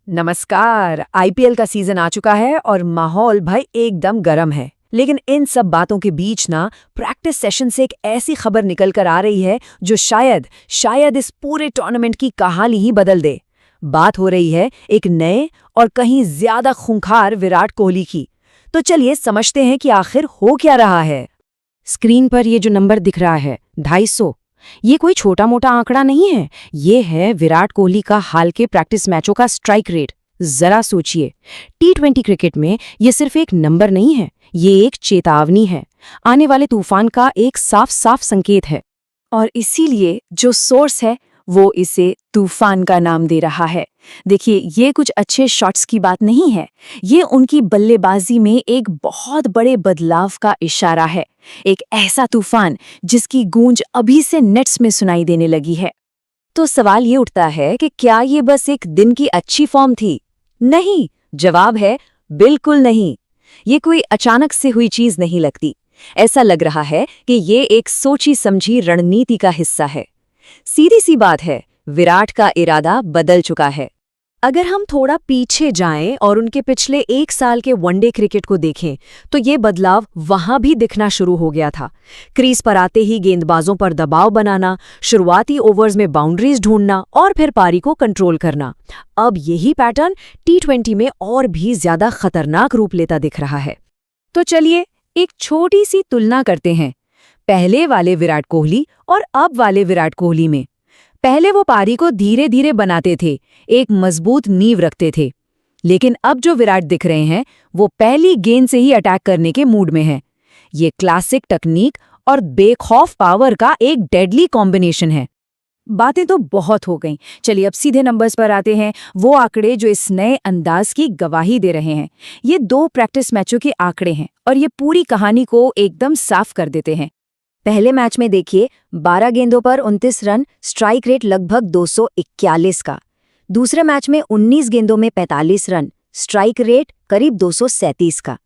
नमस्कार। आईपीएल का सीजन आ चुका है और माहौल भाई एकदम गर्म है। लेकिन इन सब बातों के बीच ना प्रैक्टिस सेशन से एक ऐसी खबर निकल कर आ रही है जो शायद इस पूरे टूर्नामेंट की कहानी ही बदल दे। बात हो रही है एक नए और कहीं ज्यादा खूंखार विराट कोहली की। तो चलिए समझते हैं कि आखिर हो क्या रहा है। स्क्रीन पर ये जो नंबर दिख रहा है 250, ये कोई छोटा मोटा आंकड़ा नहीं है। ये है विराट कोहली का हाल के प्रैक्टिस मैचों का स्ट्राइक रेट। जरा सोचिए, T20 क्रिकेट में ये सिर्फ एक नंबर नहीं है, ये एक चेतावनी है, आने वाले तूफान का एक साफ साफ संकेत है। और इसीलिए जो सोर्स है वो इसे तूफान का नाम दे रहा है। देखिए, ये कुछ अच्छे शॉट्स की बात नहीं है, ये उनकी बल्लेबाजी में एक बहुत बड़े बदलाव का इशारा है। एक ऐसा तूफान जिसकी गूंज अभी से नेट्स में सुनाई देने लगी है। तो सवाल ये उठता है कि क्या ये बस एक दिन की अच्छी फॉर्म थी? नहीं, जवाब है बिल्कुल नहीं। ये कोई अचानक से हुई चीज नहीं लगती। ऐसा लग रहा है कि ये एक सोची समझी रणनीति का हिस्सा है। सीधी सी बात है, विराट का इरादा बदल चुका है। अगर हम थोड़ा पीछे जाएं और उनके पिछले एक साल के वनडे क्रिकेट को देखें तो ये बदलाव वहां भी दिखना शुरू हो गया था। क्रीज पर आते ही गेंदबाजों पर दबाव बनाना, शुरुआती ओवर्स में बाउंड्रीज ढूंढना और फिर पारी को कंट्रोल करना। अब यही पैटर्न T20 में और भी ज्यादा खतरनाक रूप लेता दिख रहा है। तो चलिए एक छोटी सी तुलना करते हैं, पहले वाले विराट कोहली और अब वाले विराट कोहली में। पहले वो पारी को धीरे धीरे बनाते थे, एक मजबूत नींव रखते थे। लेकिन अब जो विराट दिख रहे हैं वो पहली गेंद से ही अटैक करने के मूड में हैं। ये क्लासिक टेक्निक और बेखौफ पावर का एक डेडली कॉम्बिनेशन है। बातें तो बहुत हो गईं, चलिए अब सीधे नंबर्स पर आते हैं, वो आंकड़े जो इस नए अंदाज की गवाही दे रहे हैं। ये 2 प्रैक्टिस मैचों के आंकड़े हैं और ये पूरी कहानी को एकदम साफ कर देते हैं। पहले मैच में देखिए 12 गेंदों पर 29 रन, स्ट्राइक रेट लगभग 241 का। दूसरे मैच में 19 गेंदों में 45 रन, स्ट्राइक रेट करीब 237 का।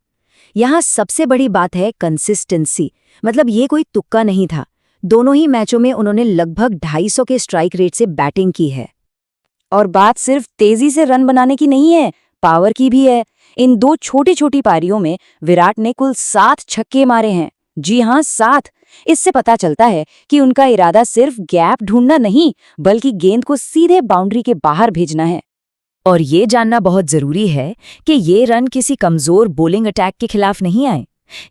यहाँ सबसे बड़ी बात है कंसिस्टेंसी, मतलब ये कोई तुक्का नहीं था। दोनों ही मैचों में उन्होंने लगभग 250 के स्ट्राइक रेट से बैटिंग की है। और बात सिर्फ तेजी से रन बनाने की नहीं है, पावर की भी है। इन 2 छोटी छोटी पारियों में विराट ने कुल 7 छक्के मारे हैं। जी हाँ, 7। इससे पता चलता है कि उनका इरादा सिर्फ गैप ढूंढना नहीं, बल्कि गेंद को सीधे बाउंड्री के बाहर भेजना है। और ये जानना बहुत जरूरी है कि ये रन किसी कमजोर बॉलिंग अटैक के खिलाफ नहीं आए,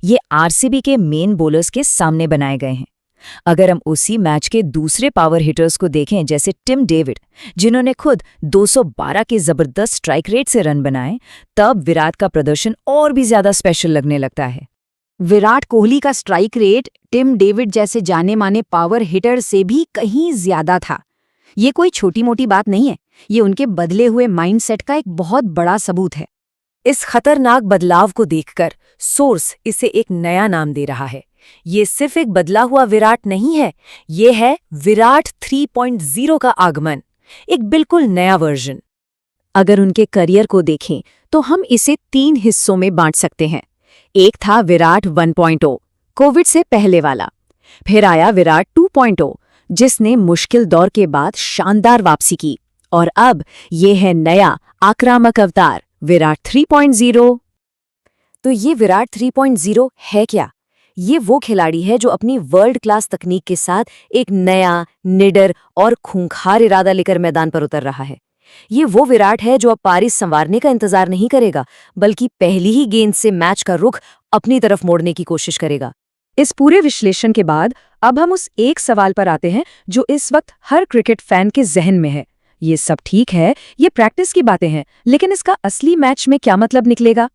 ये आरसीबी के मेन बॉलर्स के सामने बनाए गए हैं। अगर हम उसी मैच के दूसरे पावर हिटर्स को देखें, जैसे टिम डेविड, जिन्होंने खुद 212 के जबरदस्त स्ट्राइक रेट से रन बनाए, तब विराट का प्रदर्शन और भी ज्यादा स्पेशल लगने लगता है। विराट कोहली का स्ट्राइक रेट टिम डेविड जैसे जाने माने पावर हिटर से भी कहीं ज्यादा था। ये कोई छोटी मोटी बात नहीं है, ये उनके बदले हुए माइंडसेट का एक बहुत बड़ा सबूत है। इस खतरनाक बदलाव को देखकर सोर्स इसे एक नया नाम दे रहा है। ये सिर्फ एक बदला हुआ विराट नहीं है, ये है विराट 3.0 का आगमन, एक बिल्कुल नया वर्जन। अगर उनके करियर को देखें तो हम इसे 3 हिस्सों में बांट सकते हैं। एक था विराट 1.0, कोविड से पहले वाला। फिर आया विराट 2.0, जिसने मुश्किल दौर के बाद शानदार वापसी की। और अब ये है नया आक्रामक अवतार, विराट 3.0। तो ये विराट 3.0 है क्या? ये वो खिलाड़ी है जो अपनी वर्ल्ड क्लास तकनीक के साथ एक नया, निडर और खूंखार इरादा लेकर मैदान पर उतर रहा है। ये वो विराट है जो अब पारी संवारने का इंतजार नहीं करेगा, बल्कि पहली ही गेंद से मैच का रुख अपनी तरफ मोड़ने की कोशिश करेगा। इस पूरे विश्लेषण के बाद अब हम उस एक सवाल पर आते हैं जो इस वक्त हर क्रिकेट फैन के जहन में है। ये सब ठीक है, ये प्रैक्टिस की बातें हैं, लेकिन इसका असली मैच में क्या मतलब निकलेगा?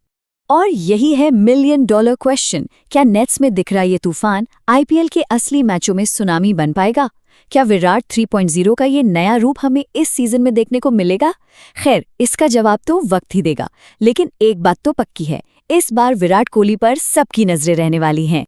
और यही है $1 मिलियन क्वेश्चन। क्या नेट्स में दिख रहा ये तूफान आईपीएल के असली मैचों में सुनामी बन पाएगा? क्या विराट 3.0 का ये नया रूप हमें इस सीजन में देखने को मिलेगा? खैर, इसका जवाब तो वक्त ही देगा। लेकिन एक बात तो पक्की है, इस बार विराट कोहली पर सबकी नजरें रहने वाली हैं।